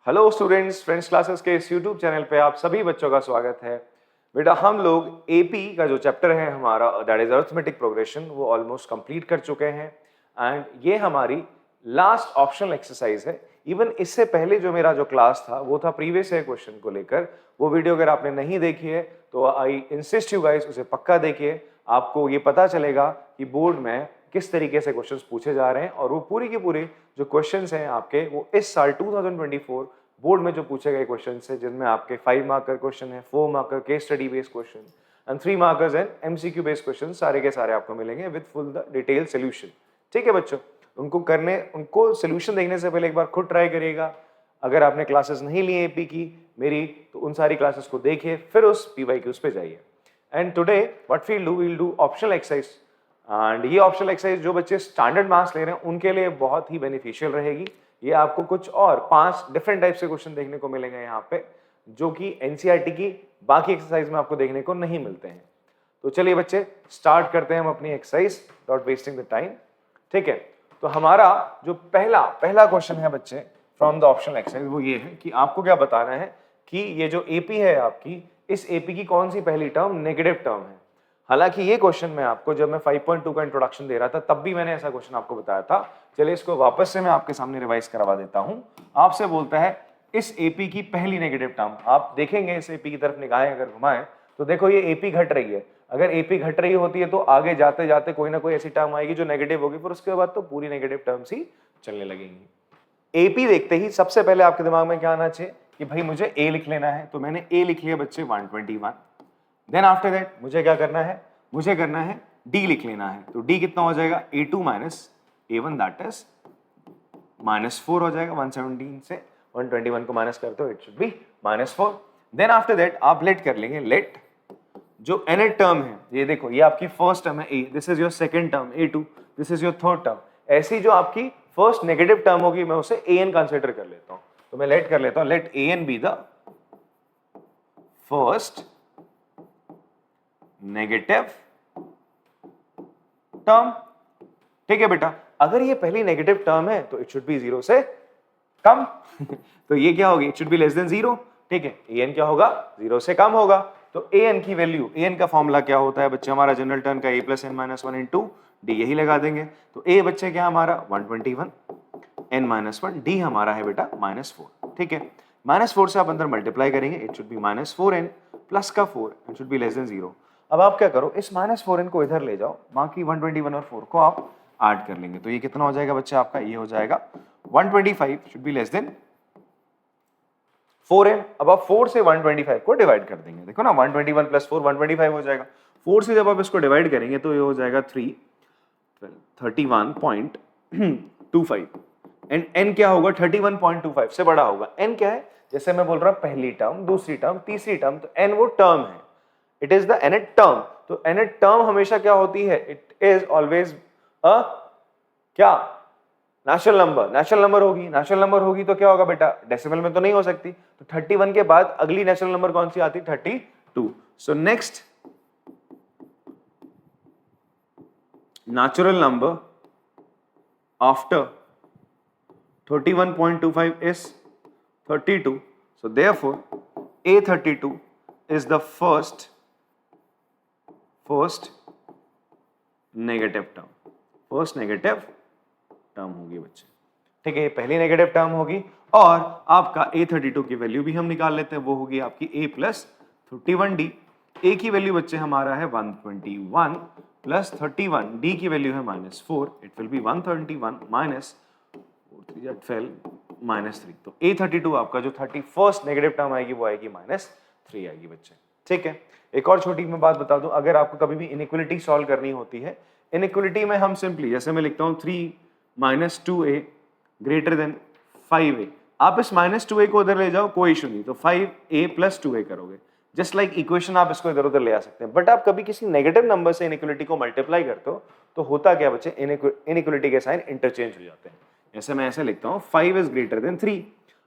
Hello students, friends classes के इस YouTube channel पे आप सभी बच्चों का स्वागत है। बेटा हम लोग एपी का जो चैप्टर है हमारा दैट इज अरिथमेटिक प्रोग्रेशन वो ऑलमोस्ट कंप्लीट कर चुके हैं एंड ये हमारी लास्ट ऑप्शनल एक्सरसाइज है। इवन इससे पहले जो मेरा जो क्लास था वो था प्रीवियस ईयर क्वेश्चन को लेकर। वो वीडियो अगर आपने नहीं देखी है तो आई इंसिस्ट यू गाइस उसे पक्का देखिए। आपको ये पता चलेगा कि बोर्ड में किस तरीके से क्वेश्चंस पूछे जा रहे हैं और वो पूरी की पूरी जो क्वेश्चंस हैं आपके वो इस साल 2024 बोर्ड में जो पूछे गए क्वेश्चंस हैं, जिनमें आपके 5 मार्कर क्वेश्चन है, 4 marker case study based question and 3 markers and MCQ based question, सारे के सारे आपको मिलेंगे with full the detail solution. ठीक है बच्चों, उनको सोल्यूशन देखने से पहले एक बार खुद ट्राई करिएगा। अगर आपने क्लासेस नहीं ली एपी की मेरी तो उन सारी क्लासेस को देखिए, फिर उस पीवाईक्यूज पे जाइए। And today what we'll do optional exercise and ये ऑप्शनल एक्सरसाइज जो बच्चे स्टैंडर्ड मार्क्स ले रहे हैं उनके लिए बहुत ही बेनिफिशियल रहेगी। ये आपको कुछ और 5 डिफरेंट टाइप से क्वेश्चन देखने को मिलेंगे यहाँ पे, जो कि एनसीईआरटी की बाकी एक्सरसाइज में आपको देखने को नहीं मिलते हैं। तो चलिए बच्चे स्टार्ट करते हैं हम अपनी exercise without wasting the time. ठीक है, तो हमारा जो पहला क्वेश्चन है बच्चे फ्रॉम द ऑप्शनल एक्सरसाइज वो ये है कि आपको क्या बताना है कि ये जो एपी है आपकी, इस एपी की कौन सी पहली टर्म नेगेटिव टर्म है। हालांकि ये क्वेश्चन मैं आपको जब मैं 5.2 का इंट्रोडक्शन दे रहा था तब भी मैंने ऐसा क्वेश्चन आपको बताया था। चलिए इसको वापस से मैं आपके सामने रिवाइज करवा देता हूं। आपसे बोलता है इस एपी की पहली नेगेटिव टर्म, आप देखेंगे इस एपी की तरफ निगाहें अगर घुमाएं तो देखो ये एपी घट रही है। अगर एपी घट रही होती है तो आगे जाते जाते कोई ना कोई ऐसी टर्म आएगी जो नेगेटिव होगी, फिर उसके बाद तो पूरी नेगेटिव टर्म्स ही चलने लगेंगी। एपी देखते ही सबसे पहले आपके दिमाग में क्या आना चाहिए कि भाई मुझे ए लिख लेना है, तो मैंने ए लिख लिया बच्चे 121। देन आफ्टर दैट मुझे क्या करना है, मुझे करना है डी लिख लेना है। तो डी कितना हो जाएगा, a2 minus a1 that is -4 हो जाएगा। 117 से 121 को माइनस करते हो it should be -4। Then after that आप लेट कर लेंगे, लेट जो nth टर्म है, ये देखो ये आपकी फर्स्ट टर्म है a, this is your second term a2, this is your third term. ऐसी जो आपकी फर्स्ट नेगेटिव टर्म होगी मैं उसे an कंसीडर कर लेता हूं। तो मैं लेट कर लेता हूं, let an be the first negative term. ठीक है बेटा, अगर ये पहली नेगेटिव टर्म है तो इट शुड बी 0 से कम तो ये क्या होगी, it should be less than 0। ठीक है, an क्या होगा, 0 से कम होगा। तो an की वैल्यू, an का फॉर्मूला क्या होता है बच्चे हमारा जनरल टर्म का a plus n minus 1 into D, यही लगा देंगे। तो a बच्चे क्या हमारा 121, n माइनस 1, डी हमारा है बेटा -4। ठीक है, -4 से आप अंदर मल्टीप्लाई करेंगे, it should B -4n plus का 4, it should be less than 0। अब आप क्या करो, इस -4n को इधर ले जाओ, बाकी 121 और 4 को आप ऐड कर लेंगे। तो ये कितना हो जाएगा बच्चे आपका, ये हो जाएगा 125 should be less than 4n। अब आप 4 से 125 को डिवाइड कर देंगे, देखो ना 121 प्लस 4 125 हो जाएगा। 4 से जब आप इसको डिवाइड करेंगे तो ये हो जाएगा 31.25 एंड n क्या होगा, 31.25 से बड़ा होगा। n क्या है, जैसे मैं बोल रहा हूं पहली टर्म, दूसरी टर्म, तीसरी टर्म, तो n वो टर्म है, it is the nth term. तो nth टर्म हमेशा क्या होती है, इट इज ऑलवेज अ क्या, नेचुरल नंबर। नेचुरल नंबर होगी, नेचुरल नंबर होगी तो क्या होगा बेटा, डेसिमल में तो नहीं हो सकती। तो 31 के बाद अगली नेचुरल नंबर कौन सी आती, 32। So next natural number after 31.25 is 32. So therefore A32 is the first negative term, first negative term होगी बच्चे। ठीक है, ये पहली नेगेटिव टर्म होगी और आपका A32 की वैल्यू भी हम निकाल लेते हैं, वो होगी आपकी A प्लस 31D। A की वैल्यू बच्चे हमारा है 121 प्लस 31, D की वैल्यू है -4, इट विल बी 131 माइनस 3। तो A32 आपका जो 31st नेगेटिव टर्म आएगी वो आएगी -3 आएगी बच्चे। ठीक है, एक और छोटी मैं बात बता दूं, अगर आपको कभी भी इनइक्वालिटी सॉल्व करनी होती है, इनइक्वालिटी में हम सिंपली जैसे मैं लिखता हूं 3 - 2a ग्रेटर देन 5a, आप इस -2a को उधर ले जाओ कोई इशू नहीं, तो 5a प्लस 2a करोगे। जस्ट लाइक इक्वेशन आप इसको इधर उधर ले आ सकते हैं। बट आप कभी किसी नेगेटिव नंबर से इनइक्वालिटी को मल्टीप्लाई करते हो तो होता क्या बच्चे, इनइक्वालिटी के साइन इंटरचेंज हो जाते हैं। जैसे मैं ऐसे लिखता हूँ 5 इज ग्रेटर देन 3।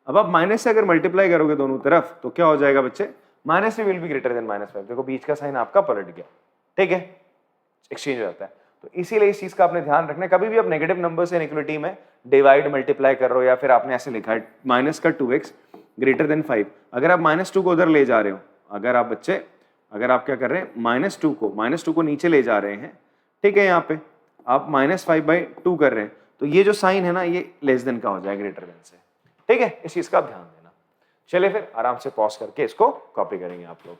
अब आप माइनस से अगर मल्टीप्लाई करोगे दोनों तरफ तो क्या हो जाएगा बच्चे, -3 विल बी ग्रेटर देन -5। देखो बीच का साइन आपका पलट गया। ठीक है, एक्सचेंज हो जाता है। तो इसीलिए इस चीज का आपने ध्यान रखना है, कभी भी आप नेगेटिव नंबर से इनइक्वालिटी में डिवाइड मल्टीप्लाई कर रहे हो या फिर आपने ऐसे लिखा है -2x ग्रेटर देन 5। अगर आप -2 को उधर ले जा रहे हो, अगर आप बच्चे अगर आप क्या कर रहे हैं, -2 को नीचे ले जा रहे हैं, ठीक है, यहाँ पे आप -5/2 कर रहे हैं, तो ये जो साइन है ना, ये लेस देन का हो जाएगा ग्रेटर देन से, ठीक है, इस चीज का ध्यान देना। चलिए फिर आराम से पॉज करके इसको कॉपी करेंगे आप लोग।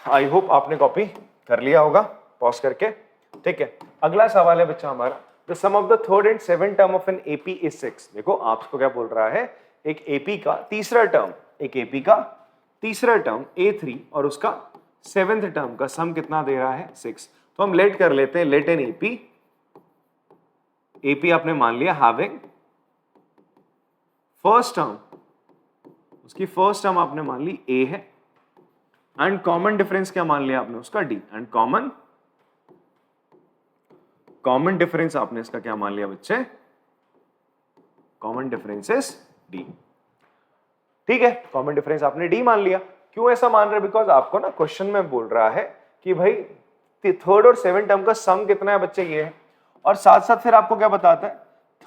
आई होप आपने कॉपी कर लिया होगा पॉज करके, ठीक है। अगला सवाल है बच्चा हमारा, the sum of the third and seventh term of an AP is 6। देखो आपको क्या बोल रहा है, एक एपी का तीसरा टर्म, A3 और उसका सेवेंथ टर्म का सम कितना दे रहा है, 6। तो हम लेट कर लेते हैं, लेट एन एपी आपने मान लिया हैविंग फर्स्ट टर्म, उसकी फर्स्ट टर्म आपने मान ली A है, एंड कॉमन डिफरेंस क्या मान लिया आपने, उसका D, एंड कॉमन डिफरेंस आपने इसका क्या मान लिया बच्चे, कॉमन डिफरेंस इज D, ठीक है, कॉमन डिफरेंस आपने D मान लिया। क्यों ऐसा मान रहे, बिकॉज आपको ना क्वेश्चन में बोल रहा है कि भाई थर्ड और सेवन टर्म का सम कितना है बच्चे, ये है, और साथ साथ फिर आपको क्या बताता है,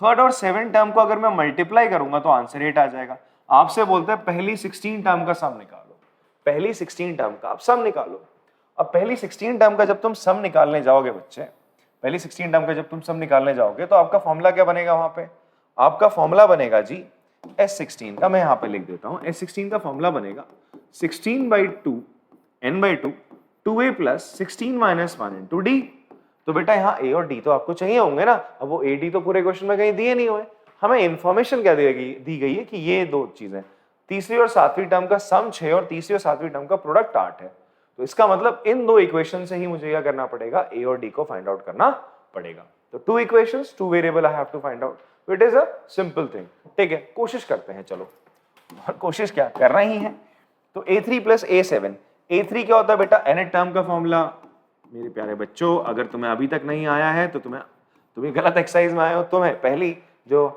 थर्ड और सेवन टर्म को अगर मैं मल्टीप्लाई करूंगा तो आंसर 8 आ जाएगा। आपसे बोलते हैं पहली 16 टर्म का सम निकालो, पहली 16 टर्म का आप सम निकालो। अब पहली 16 टर्म का जब तुम सम निकालने जाओगे बच्चे, पहली 16 टर्म का जब तुम सम निकालने जाओगे तो आपका फॉर्मूला क्या बनेगा, वहां पे आपका फॉर्मूला बनेगा जी S16 का, मैं यहां पे लिख देता हूं, S16 का फॉर्मूला बनेगा 16/2 n/2 2a + 16 - 1 × d। तो बेटा यहाँ a और d तो आपको चाहिए होंगे ना, अब वो a d तो पूरे क्वेश्चन में कहीं दिए नहीं हुए, हमें इंफॉर्मेशन क्या दी गई है कि ये दो चीजें, तीसरी और सातवीं टर्म का सम 6 और तीसरी और सातवीं टर्म का प्रोडक्ट 8 है। तो इसका मतलब इन दो इक्वेशन से ही मुझे क्या करना पड़ेगा, a और d को फाइंड आउट करना पड़ेगा। तो 2 equations 2 variable I have to find out, it is a simple thing, ठीक है। कोशिश करते हैं, चलो, और कोशिश क्या करना ही है। तो A3 + A7, A3 क्या होता है बेटा, nth टर्म का फॉर्मूला। मेरे प्यारे बच्चों, अगर तुम्हें अभी तक नहीं आया है तो तुम्हें गलत एक्सरसाइज में आए हो, तुम्हें पहली जो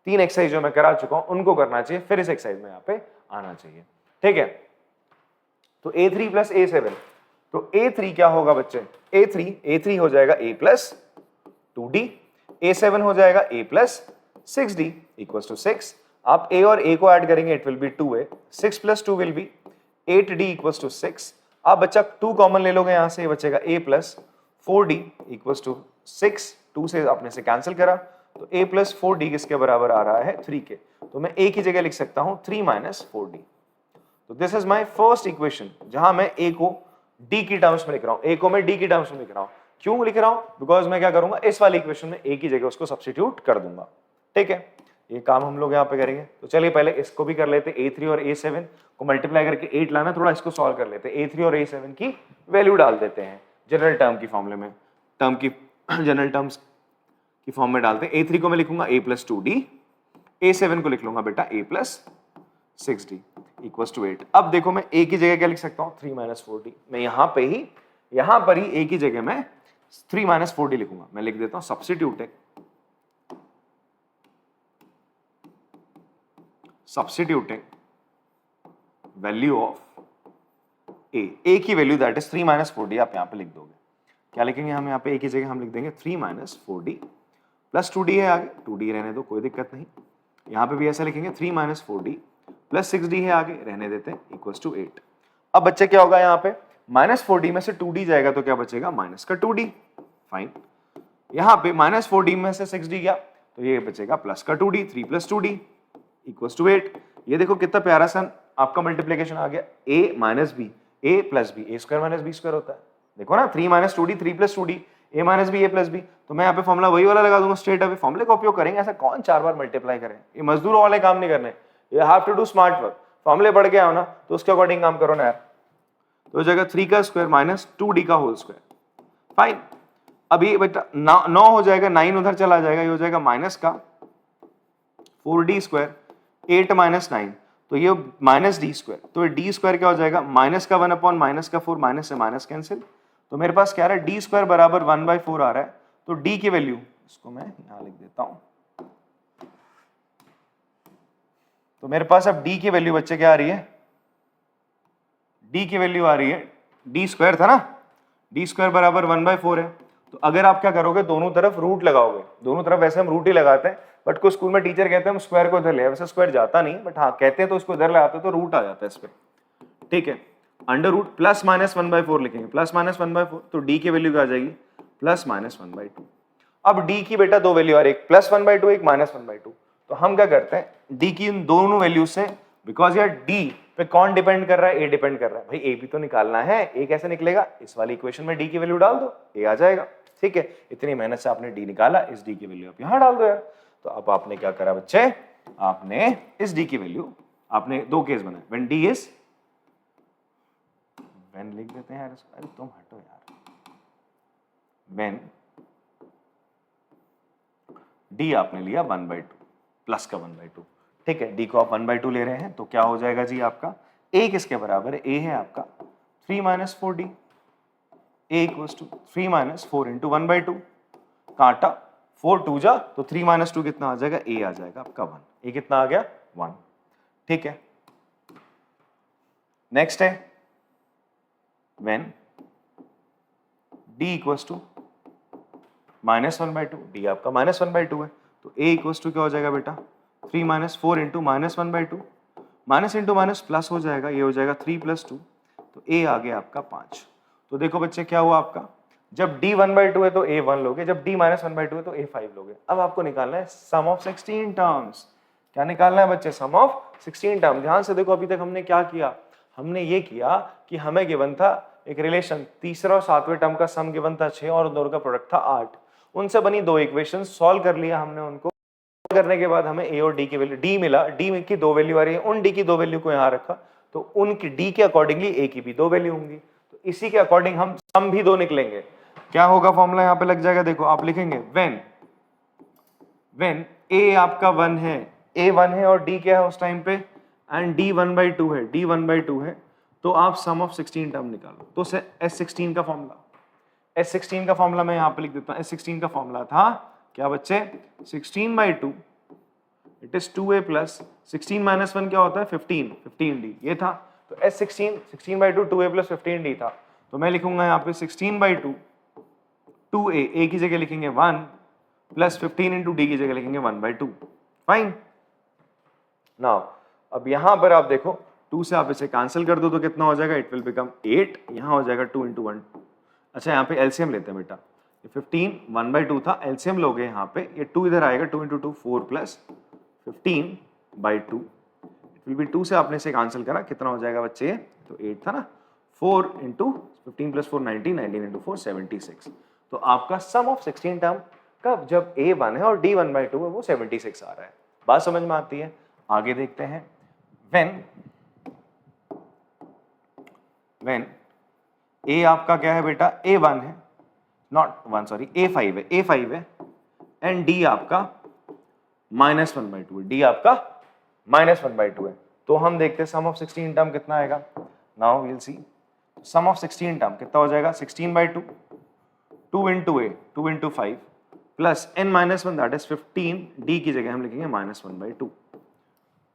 3 एक्सरसाइज जो मैं करा चुका हूं उनको करना चाहिए, फिर इस एक्सरसाइज में यहाँ पे आना चाहिए, ठीक है। तो A3 + A7, तो A3 क्या होगा बच्चे, A3 हो जाएगा A + 2D, A7 हो जाएगा A + 6D = 6। आप A और A को ऐड करेंगे, it will be 2A, 6 + 2 will be 8D = 6। आप बच्चा 2 कॉमन ले लोगे, यहां से बचेगा A + 4D = 6, 2 से आपने से कैंसिल करा, तो A + 4D किसके बराबर आ रहा है, 3 के। तो मैं A की जगह लिख सकता हूं 3 - 4D। तो this is my first equation, जहां मैं A को D की टर्म्स में लिख रहा हूं, A को मैं D की टर्म्स में लिख रहा हूं। क्यों लिख रहा हूं, बिकॉज मैं क्या करूंगा, इस वाली इक्वेशन में A की जगह उसको सब्स्टिट्यूट कर दूंगा, ठीक है। ये काम हम लोग यहाँ पे करेंगे। तो चलिए पहले इसको भी कर लेते, A3 और A7 को मल्टीप्लाई करके 8 लाना, थोड़ा इसको सॉल्व कर लेते। A3 और A7 की वैल्यू डाल देते हैं जनरल टर्म की फॉर्मूले में, टर्म की जनरल टर्म्स की फॉर्म में डालते हैं। A3 को मैं लिखूंगा A + 2D, A7 को लिख लूंगा बेटा A + 6D = 8। अब देखो मैं A की जगह क्या लिख सकता हूँ, 3 - 4D। मैं यहाँ पर ही A की जगह मैं 3 - 4D लिखूंगा। मैं लिख देता हूँ substituting वैल्यू ऑफ A की वैल्यू दैट इज 3 - 4D आप यहाँ पे लिख दोगे। क्या लिखेंगे हम यहाँ पे, A की जगह हम लिख देंगे 3 - 4D + 2D है आगे, 2D रहने दो, कोई दिक्कत नहीं। यहाँ पे भी ऐसा लिखेंगे 3 - 4D + 6D है आगे, रहने देते हैं, = 8। अब बच्चे क्या होगा, यहाँ पे -4D में से 2D जाएगा तो क्या बचेगा, -2D, फाइन। यहाँ पे -4D में से 6D गया तो ये बचेगा +2D, 3 + 2D = 8। ये देखो कितना प्यारा सा आपका मल्टीप्लिकेशन आ गया, A - B, A + B, A² - B² होता है। देखो ना, 3 - 2D, 3 + 2D, A - B, A + B। तो मैं यहाँ पे फॉर्मूला वही वाला लगा दूंगा, स्ट्रेट अवे फॉर्मूले का उपयोग करेंगे। ऐसा कौन 4 बार मल्टीप्लाई करे, ये मजदूरों वाले काम नहीं करने, you have to do smart work. फॉर्मूले पढ़ के आओ ना, तो उसके अकॉर्डिंग काम करो ना यार। तो हो जाएगा 3 का स्क्वायर - 2D का होल स्क्वायर, फाइन। अभी बेटा 9 हो जाएगा, 9 उधर चला जाएगा, ये हो जाएगा माइनस का 4D², 8 - 9, तो ये -D², तो D² क्या हो जाएगा, माइनस का 1/, माइनस का 4, माइनस से माइनस कैंसिल। तो मेरे पास क्या आ रहा है, D² = 1/4 आ रहा है। तो D की वैल्यू, इसको मैं यहां लिख देता हूं। तो मेरे पास अब D की वैल्यू बच्चे क्या आ रही है, D की वैल्यू आ रही है, D² था ना, D² = 1/4 है, तो अगर आप क्या करोगे, दोनों तरफ रूट लगाओगे, दोनों तरफ वैसे हम रूट ही लगाते हैं, बट कुछ स्कूल में टीचर कहते हैं हम स्क्वायर को इधर ले, वैसे स्क्वायर जाता नहीं, बट हाँ कहते हैं तो उसको इधर लगाते तो रूट आ जाता है इस पे, ठीक है। अंडर रूट प्लस माइनस 1/4 लिखेंगे, प्लस माइनस 1/4, तो डी की वैल्यू क्या आ जाएगी, प्लस माइनस 1/2। अब डी की बेटा दो वैल्यू और एक प्लस 1/2 एक माइनस 1/2, तो हम क्या करते हैं, डी की इन दोनों वैल्यू से, बिकॉज यार डी पे कौन डिपेंड कर रहा है, ए डिपेंड कर रहा है, भाई ए भी तो निकालना है, ए कैसे निकलेगा, इस वाली इक्वेशन में डी की वैल्यू डाल दो, ए आ जाएगा, ठीक है। इतनी मेहनत से आपने डी निकाला, इस डी की वैल्यू आप यहां डाल दो यार। तो अब आपने क्या करा बच्चे, आपने इस डी की वैल्यू, आपने दो केस बनाए, व्हेन डी इज, व्हेन लिख देते हैं यार इसको, अरे तुम हटो यार, व्हेन डी आपने लिया 1/2 प्लस का 1/2, ठीक है। डी को आप 1/2 ले रहे हैं तो क्या हो जाएगा जी आपका, ए किसके बराबर है, ए है आपका 3 - 4d, A equals to 3 - 4 into 1/2, काटा 4 2 जा तो 3 - 2 कितना आ जाएगा, ए आ जाएगा आपका 1, ए कितना आ गया 1, ठीक है। नेक्स्ट है when D equals to -1/2, D आपका -1/2 है, तो ए इक्वल्स टू क्या हो जाएगा बेटा, 3 - 4 into -1/2, minus into minus plus हो जाएगा, ये हो जाएगा 3 + 2, तो ए आ गया आपका 5। तो देखो बच्चे क्या हुआ आपका, जब d 1/2 है तो a 1 लोगे, जब d -1/2 है तो a 5 लोगे। अब आपको निकालना है सम ऑफ 16 टर्म्स। क्या निकालना है बच्चे, सम ऑफ 16 टर्म। ध्यान से देखो, अभी तक हमने क्या किया, हमने ये किया कि हमें गिवन था एक रिलेशन, तीसरा और सातवें टर्म का सम गिवन था 6 और दोनों का प्रोडक्ट था 8, उनसे बनी दो इक्वेशन सॉल्व कर लिया हमने उनको, करने के बाद हमें a और d की वैल्यू, d मिला, d की दो वैल्यू आ रही है, उन d की दो वैल्यू को यहाँ रखा, तो उनकी d के अकॉर्डिंगली a की भी दो वैल्यू होंगी, तो इसी के अकॉर्डिंग हम सम भी दो निकलेंगे। क्या होगा फॉर्मूला यहाँ पे लग जाएगा, देखो आप लिखेंगे व्हेन a आपका 1 है, a 1 है और d क्या है उस टाइम पे, एंड d 1/2 है, d 1/2 है, तो आप सम ऑफ 16 टर्म निकालो। तो S16 का फॉर्मूला, S16 का फॉर्मूला मैं यहाँ पे लिख देता हूँ। S16 का फॉर्मूला था क्या बच्चे, 16/2 इट इज 2a प्लस 16 - 1 क्या होता है 15d, ये था। तो S16 16/2 2a प्लस 15d था, तो मैं लिखूंगा यहाँ पे 16/2 2a, a की जगह लिखेंगे 1 प्लस 15 इंटू डी की जगह लिखेंगे 1/2। फाइन। नाउ अब यहां पर आप देखो 2 से आप इसे कैंसिल कर दो तो कितना हो जाएगा, इट विल बिकम 8, यहां हो जाएगा 2 × 1। अच्छा यहाँ पे एलसीएम लेते हैं बेटा, ये 15 1/2 था, एलसीएम लोगे यहाँ पे, ये 2 इधर आएगा, 2 × 2 4 प्लस 15/2, इट विल बी 2 से आपने इसे कैंसिल करा, कितना हो जाएगा बच्चे, तो 8 था ना, 4 × 15 + 4 19, 19 × 4 76। तो आपका सम ऑफ 16 टर्म कब, जब a 1 है और d 1/2 है, वो 76 आ रहा है। बात समझ में आती है। आगे देखते हैं, व्हेन a आपका क्या है बेटा, a 1 है, नॉट 1 सॉरी, a 5 है, a 5 है, एंड d आपका -1/2 है, d आपका -1/2 है। तो हम देखते हैं सम ऑफ 16 टर्म कितना आएगा। Now we will see sum of 16 term कितना हो जाएगा, 16/2 2 × a 2 × 5 plus n - 1 that is 15, d की जगह हम लिखेंगे -1/2।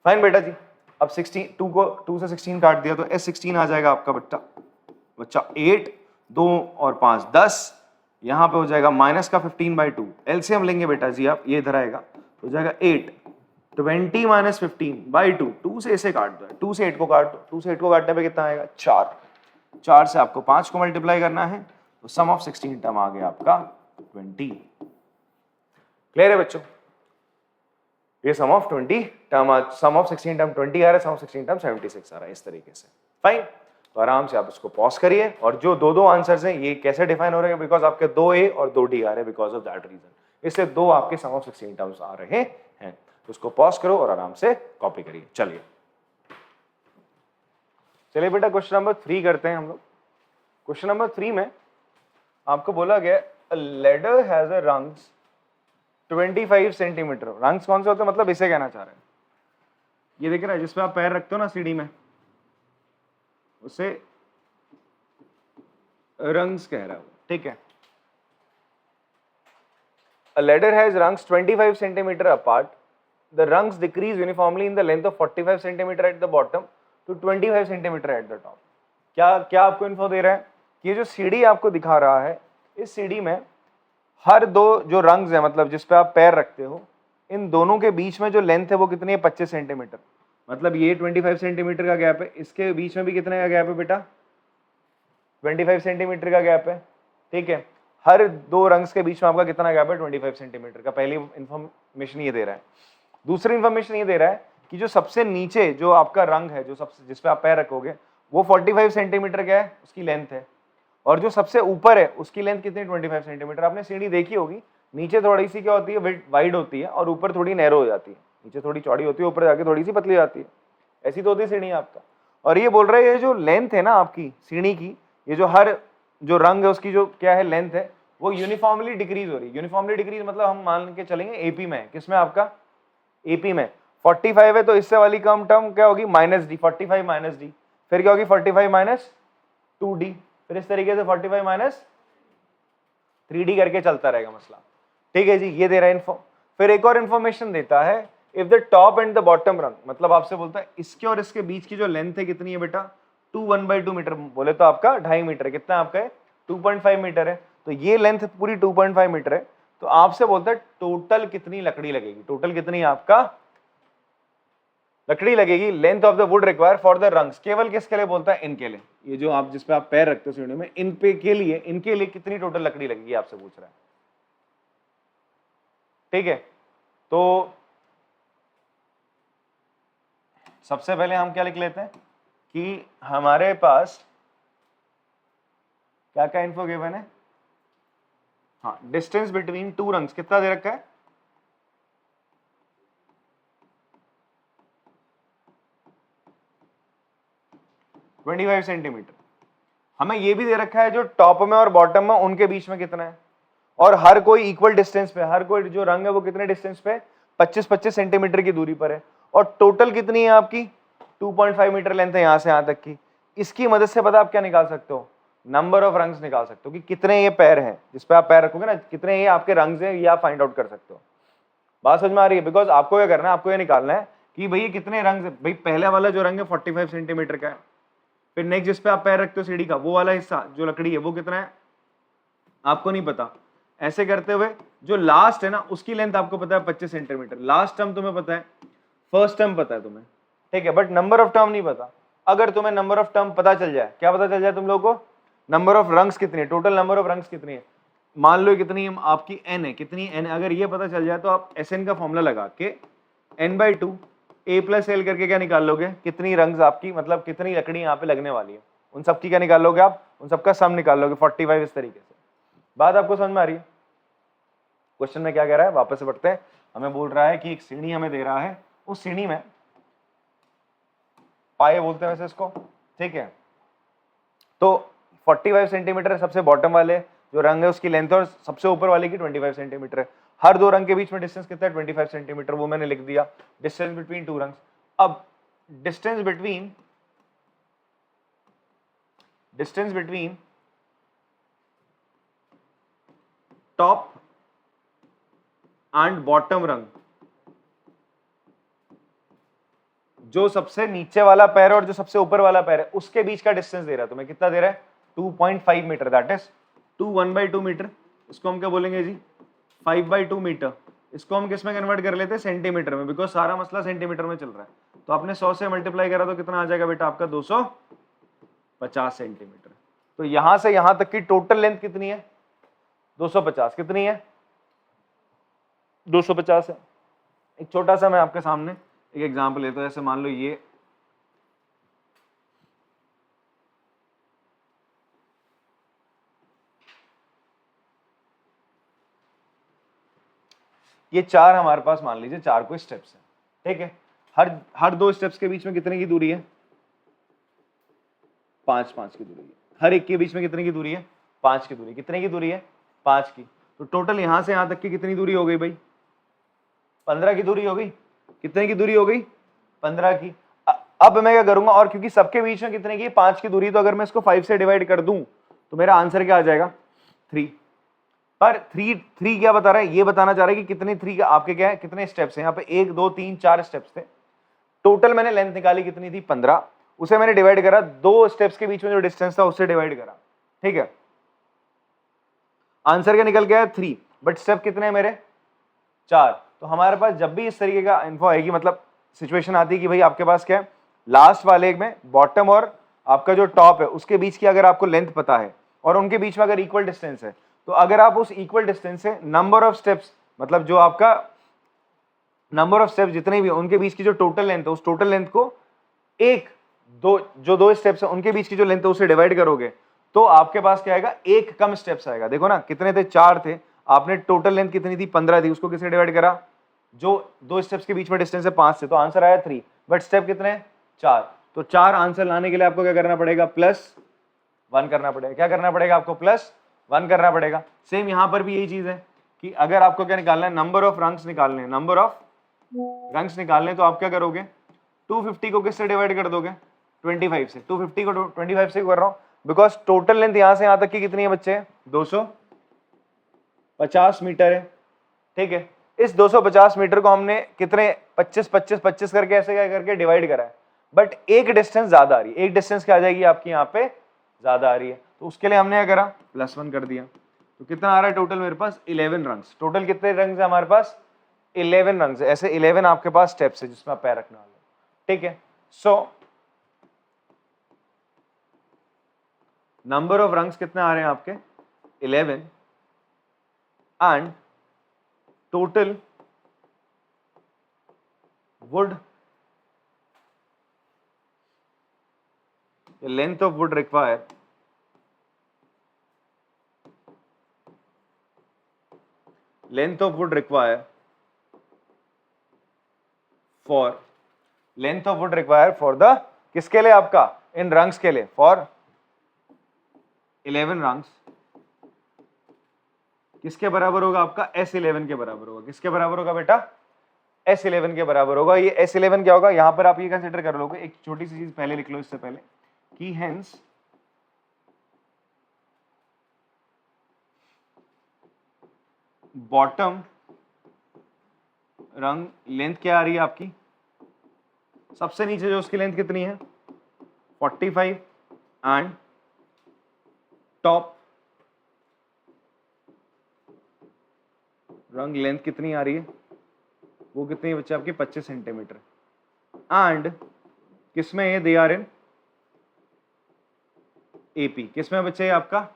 फाइन बेटा जी। अब 16 2 को 2 से 16 काट दिया तो S16 आ जाएगा आपका बच्चा 8, 2 और 5 10, यहाँ पे हो जाएगा माइनस का 15/2, एलसीएम लेंगे बेटा जी आप, ये इधर आएगा, हो जाएगा 8 20 - 15/2, 2 से इसे काट दो, 2 से 8 को काट दो, 2 से 8 को काटने पे कितना आएगा 4, 4 से आपको 5 को मल्टीप्लाई करना है, तो सम ऑफ 16 टर्म आ गया आपका 20। क्लियर है बच्चों, ये sum of 20 term, sum of 16 term 20 आ रहा है, सम ऑफ 16 टर्म 76 आ रहा है, इस तरीके से। फाइन। तो आराम से आप इसको पॉज करिए, और जो दो आंसर्स हैं ये कैसे डिफाइन हो रहे हैं, बिकॉज आपके 2a और 2d आ रहे हैं, बिकॉज ऑफ दैट रीजन, इसलिए 2 आपके सम ऑफ 16 टर्म्स आ रहे हैं। तो उसको पॉज करो और आराम से कॉपी करिए। चलिए बेटा क्वेश्चन नंबर 3 करते हैं हम लोग। क्वेश्चन नंबर 3 में आपको बोला गया a ladder has a rungs 25 centimetre. Rungs कौन से होते हैं, मतलब इसे कहना चाह रहे हैं, ये देख रहे हैं जिसपे आप पैर रखते हो ना सीढ़ी में, उसे रंग्स कह रहा है, ठीक है। A ladder has rungs 25 centimeter apart. The rungs decrease uniformly in the length of 45 centimeter at the bottom to 25 centimeter at the top. क्या आपको इन्फो दे रहा है कि ये जो सीढ़ी आपको दिखा रहा है, इस सीढ़ी में हर दो जो रंग्स है मतलब जिस पे आप पैर रखते हो, इन दोनों के बीच में जो लेंथ है वो कितनी है, 25 सेंटीमीटर। मतलब ये 25 सेंटीमीटर का गैप है, इसके बीच में भी कितने का गैप है बेटा, 25 सेंटीमीटर का गैप है। ठीक है, हर दो रंग्स के बीच में आपका कितना गैप है, 25 सेंटीमीटर का। पहली इंफॉर्मेशन ये दे रहा है। दूसरी इंफॉर्मेशन ये दे रहा है कि जो सबसे नीचे जो आपका रंग है, जो सबसे जिसपे आप पैर रखोगे, वो 45 सेंटीमीटर क्या है, उसकी लेंथ है। और जो सबसे ऊपर है उसकी लेंथ कितनी, 25 सेंटीमीटर। आपने सीढ़ी देखी होगी, नीचे थोड़ी सी क्या होती है, वाइड होती है, और ऊपर थोड़ी नैरो हो जाती है। नीचे थोड़ी चौड़ी होती है, ऊपर जाके थोड़ी सी पतली जाती है। ऐसी तो होती है सीढ़ी आपका। और ये बोल रहा है ये जो लेंथ है ना आपकी सीढ़ी की, ये जो हर जो रंग है उसकी जो क्या है लेंथ है, वो यूनिफॉर्मली डिक्रीज हो रही है। यूनिफॉर्मली डिक्रीज मतलब हम मान के चलेंगे एपी में, किसमें आपका, एपी में 45 है, तो इससे वाली कम टर्म क्या होगी, माइनस डी, 45 माइनस डी। फिर क्या होगी, 45 माइनस 2d। फिर इस तरीके से 45 माइनस 3d करके चलता रहेगा मसला। ठीक है जी, ये दे रहा है इन्फो। फिर एक और इन्फॉर्मेशन देता है, if the top and the bottom रंग, मतलब आपसे बोलता है इसके और इसके बीच की जो लेंथ है कितनी है बेटा, 1/2 मीटर। बोले तो आपका 2.5 मीटर है। कितना आपका है, 2.5 मीटर है। तो ये लेंथ पूरी 2.5 मीटर है। तो आपसे बोलता है टोटल कितनी लकड़ी लगेगी, टोटल कितनी आपका लकड़ी लगेगी, length of the wood require for the rungs. केवल किसके लिए बोलता है, इनके लिए। ये जो आप जिस पे आप पैर रखते हो सीढ़ी में, इन पे के लिए, इनके लिए कितनी टोटल लकड़ी लगेगी आपसे पूछ रहा है। ठीक है, तो सबसे पहले हम क्या लिख लेते हैं कि हमारे पास क्या क्या इन्फो गिवन है। हाँ, डिस्टेंस बिटवीन टू रंग्स कितना दे रखा है, 25 सेंटीमीटर। हमें ये भी दे रखा है जो टॉप में और बॉटम में उनके बीच में कितना है, और हर कोई इक्वल डिस्टेंस पे, हर कोई जो रंग है वो कितने डिस्टेंस पे, 25-25 सेंटीमीटर की दूरी पर है। और टोटल कितनी है आपकी, 2.5 मीटर लेंथ है यहां से यहां तक की। इसकी मदद से पता आप क्या निकाल सकते हो, नंबर ऑफ रंग्स निकाल सकते हो कि कितने ये पैर हैं जिसपे आप पैर रखोगे ना, कितने ये आपके रंग्स हैं, ये आप फाइंड आउट कर सकते हो। बात समझ में आ रही है। बिकॉज आपको क्या करना है, आपको ये निकालना है कि भाई कितने रंग, भाई पहले वाला जो रंग है 45 सेंटीमीटर का है। फिर नेक्स्ट जिस पे आप पैर रखते हो सीढ़ी का, वो वाला हिस्सा जो लकड़ी है वो कितना है आपको नहीं पता। ऐसे करते हुए जो लास्ट है ना उसकी लेंथ आपको पता है 25 सेंटीमीटर। लास्ट टर्म तुम्हें पता है, फर्स्ट टर्म पता है तुम्हें, ठीक है, बट नंबर ऑफ टर्म नहीं पता। अगर तुम्हें नंबर ऑफ टर्म पता चल जाए, क्या पता चल जाए तुम लोगों को, नंबर ऑफ रंग्स कितनी है, टोटल नंबर ऑफ रंग्स कितनी है, मान लो कितनी आपकी n है, कितनी n है, अगर ये पता चल जाए तो आप Sn का फॉर्मूला लगा के n/2 a + l करके क्या निकाल लोगे, कितनी रंग्स आपकी, मतलब कितनी लकड़ी यहाँ पे लगने वाली है, उन सब की क्या निकाल लोगे आप, उन सबका सम निकाल लोगे 45। इस तरीके से बात आपको समझ में आ रही है। क्वेश्चन में क्या कह रहा है, वापस से पढ़ते हैं। हमें बोल रहा है कि एक सीढ़ी हमें दे रहा है, उस सीढ़ी में पाए बोलते हैं वैसे इसको, ठीक है। तो 45 सेंटीमीटर है सबसे बॉटम वाले जो रंग है उसकी लेंथ, और सबसे ऊपर वाले की 25 सेंटीमीटर है। हर दो रंग के बीच में डिस्टेंस कितना है, 25 सेंटीमीटर, वो मैंने लिख दिया, डिस्टेंस बिटवीन टू रंग्स। अब distance between top and bottom रंग, जो सबसे नीचे वाला पैर और जो सबसे ऊपर वाला पैर है उसके बीच का डिस्टेंस दे रहा है तुम्हें, कितना दे रहा है, 2.5 मीटर, दैट इज 1/2 मीटर। इसको हम क्या बोलेंगे जी, 5/2 मीटर। इसको हम किस में कन्वर्ट कर लेते हैं, सेंटीमीटर में, बिकॉज सारा मसला सेंटीमीटर में चल रहा है। तो आपने 100 से मल्टीप्लाई करा तो कितना आ जाएगा बेटा आपका, 250 सेंटीमीटर। तो यहां से यहां तक की टोटल लेंथ कितनी है, 250। कितनी है, 250 है। एक छोटा सा मैं आपके सामने एक एग्जांपल लेता हूं, जैसे मान लो ये चार हमारे पास मान लीजिए 4 कोई स्टेप्स हैं, ठीक है। हर दो स्टेप्स के बीच में कितने की दूरी है, 5-5 की दूरी है। हर एक के बीच में कितने की दूरी है, 5 की दूरी। कितने की दूरी है, 5 की। तो टोटल यहां से यहां तक की कितनी दूरी हो गई भाई, 15 की दूरी हो गई। कितने की दूरी हो गई, 15 की। अब मैं क्या करूंगा, और क्योंकि सबके बीच में कितने की, 5 की दूरी, तो अगर मैं इसको 5 से डिवाइड कर दूं तो मेरा आंसर क्या आ जाएगा, 3। पर 3 क्या बता रहा है, ये बताना चाह रहा है कि कितने 3 आपके क्या है, कितने स्टेप्स हैं यहाँ पे, 1 2 3 4 स्टेप्स थे। टोटल मैंने लेंथ निकाली कितनी थी, 15। उसे मैंने डिवाइड करा, 2 स्टेप्स के बीच में जो डिस्टेंस था उससे डिवाइड करा, ठीक है। आंसर क्या निकल गया है, 3। बट स्टेप कितने हैं मेरे, 4। तो हमारे पास जब भी इस तरीके का इन्फो आएगी, मतलब सिचुएशन आती है कि भाई आपके पास क्या है, लास्ट वाले में बॉटम और आपका जो टॉप है उसके बीच की अगर आपको लेंथ पता है और उनके बीच में अगर इक्वल डिस्टेंस है, तो अगर आप उस इक्वल डिस्टेंस से नंबर ऑफ स्टेप्स, मतलब जो आपका नंबर ऑफ स्टेप्स जितने भी उनके बीच की जो टोटल लेंथ है, उस टोटल लेंथ को जो दो स्टेप्स है उनके बीच की जो लेंथ है उसे डिवाइड करोगे, तो आपके पास क्या आएगा, एक कम स्टेप्स आएगा। देखो ना कितने थे, 4 थे, आपने टोटल लेंथ कितनी थी, 15 थी, उसको किससे डिवाइड करा, जो दो स्टेप्स के बीच में डिस्टेंस है 5 से, तो आंसर आया 3, बट स्टेप कितने, 4। तो 4 आंसर लाने के लिए आपको क्या करना पड़ेगा, +1 करना पड़ेगा। क्या करना पड़ेगा आपको, +1 करना पड़ेगा। सेम यहां पर भी यही चीज है कि अगर आपको क्या निकालना है, नंबर ऑफ रंग्स निकालने हैं, नंबर ऑफ रंग्स निकालने, तो आप क्या करोगे, 250 को किससे डिवाइड कर दोगे, 25 से। 250 को 25 से कर रहा हूं बिकॉज टोटल लेंथ यहां से यहां तक की कितनी है बच्चे, 250 मीटर है। ठीक है, इस 250 मीटर को हमने कितने 25 करके ऐसे क्या करके डिवाइड करा है, बट एक डिस्टेंस ज्यादा आ रही है। एक डिस्टेंस क्या आ जाएगी आपकी यहाँ पे, ज्यादा आ रही है, तो उसके लिए हमने क्या करा, +1 कर दिया। तो कितना आ रहा है टोटल मेरे पास, 11 रंग्स। टोटल कितने रंग्स है हमारे पास, 11 रंग्स। ऐसे 11 आपके पास स्टेप्स है जिसमें आप पैर रखने वाले। ठीक है, सो नंबर ऑफ रंग्स कितने आ रहे हैं आपके, 11, and total wood, the length of wood required for the किसके लिए आपका, इन रंग्स के लिए, फॉर 11 रंग्स किसके बराबर होगा आपका, S11 के बराबर होगा। किसके बराबर होगा बेटा, S11 के बराबर होगा। ये S11 क्या होगा, यहां पर आप ये कंसीडर कर लोगे, एक छोटी सी चीज पहले लिख लो इससे पहले कि हेंस बॉटम रंग लेंथ क्या आ रही है आपकी, सबसे नीचे जो उसकी लेंथ कितनी है 45, एंड टॉप रंग लेंथ कितनी आ रही है, वो कितनी है बच्चे आपकी 25 सेंटीमीटर। एंड किसमें ये, दे आर इन एपी। किसमें बच्चे आपका,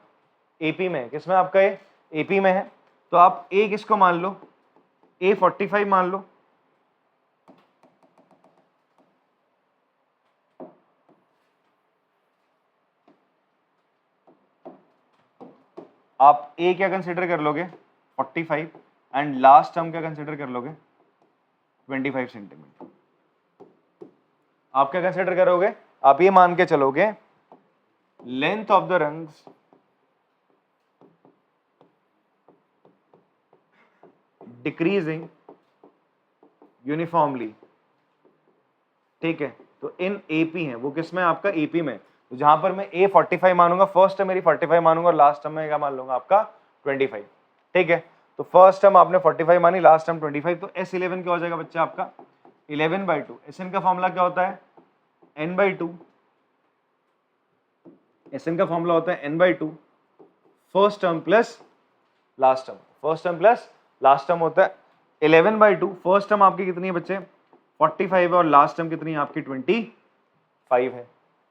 एपी में। किसमें आपका ये, एपी में है। तो आप ए किसको मान लो, A45 मान लो, आप ए क्या कंसिडर कर लोगे 45, एंड लास्ट टर्म क्या कंसिडर कर लोगे 25 सेंटीमीटर। आप क्या कंसिडर करोगे, आप ये मान के चलोगे length of the rungs decreasing uniformly. ठीक है, तो इन एपी है, वो किसमें आपका एपी में। तो जहां पर मैं A45 मानूंगा, फर्स्ट टर्म मेरी 45 मानूंगा और लास्ट टर्म में क्या मान लूंगा आपका 25। ठीक है, तो फर्स्ट टर्म आपने 45 मानी, लास्ट टर्म 25, तो S11 क्या हो जाएगा बच्चा आपका 11/2। SN का फॉर्मूला क्या होता है, N/2। SN का फॉर्मूला होता है N/2, first term plus last term. First term plus last term होता है 11/2। फर्स्ट टर्म आपकी कितनी है बच्चे 45 है और लास्ट टर्म कितनी है आपकी 25 है।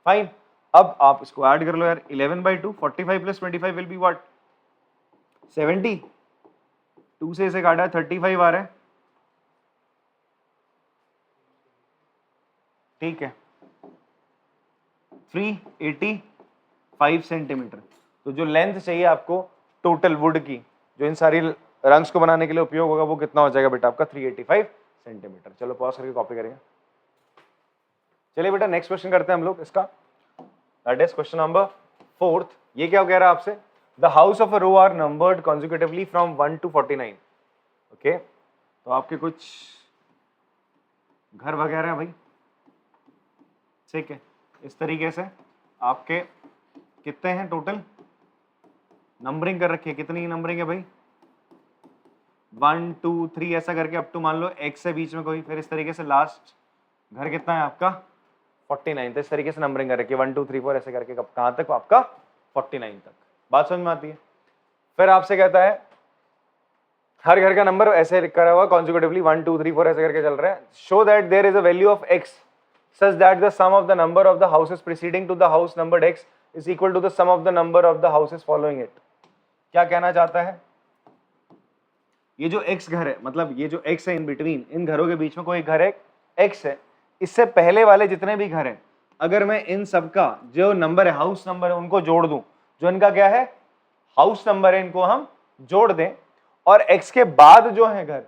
फाइन, अब आप इसको ऐड कर लो यार, 11/2, 45 + 25 विल बी व्हाट 70। 2 से इसे काटा है 35 आ रहा है। ठीक है, 385 सेंटीमीटर। तो जो लेंथ चाहिए आपको टोटल वुड की, जो इन सारी रंग्स को बनाने के लिए उपयोग होगा, वो कितना हो जाएगा बेटा आपका 385 सेंटीमीटर। चलो पॉज करके कॉपी करेंगे। चलिए बेटा नेक्स्ट क्वेश्चन करते हैं हम लोग इसका, दैट इज क्वेश्चन नंबर 4। ये क्या कह रहा है आपसे, the house of a row are numbered consecutively from 1 to 49। Okay, तो आपके कुछ घर वगैरह है भाई, ठीक है, इस तरीके से आपके कितने हैं टोटल, नंबरिंग कर रखी है, कितनी नंबरिंग है भाई 1 2 3 ऐसा करके अप टू मान लो x से बीच में कोई, फिर इस तरीके से लास्ट घर कितना है आपका 49। तो इस तरीके से नंबरिंग कर रखी है 1 2 3 4 ऐसे करके कहां तक आपका 49 तक। बात समझ में आती है। फिर आपसे कहता है हर घर का नंबर ऐसे करा हुआ कॉन्सिक्यूटिवली 1 2 3 4 ऐसे करके चल रहा है. Show that there is a value of x such that the sum of the number of the houses preceding to the house numbered x is equal to the sum of the number of the houses following it. क्या कहना चाहता है? ये जो x घर है, मतलब ये जो x है इन बिटवीन, इन घरों के बीच में कोई घर है x है, इससे पहले वाले जितने भी घर हैं, अगर मैं इन सबका जो नंबर है, हाउस नंबर है, उनको जोड़ दूं, जो इनका क्या है, हाउस नंबर है, इनको हम जोड़ दें, और x के बाद जो है घर,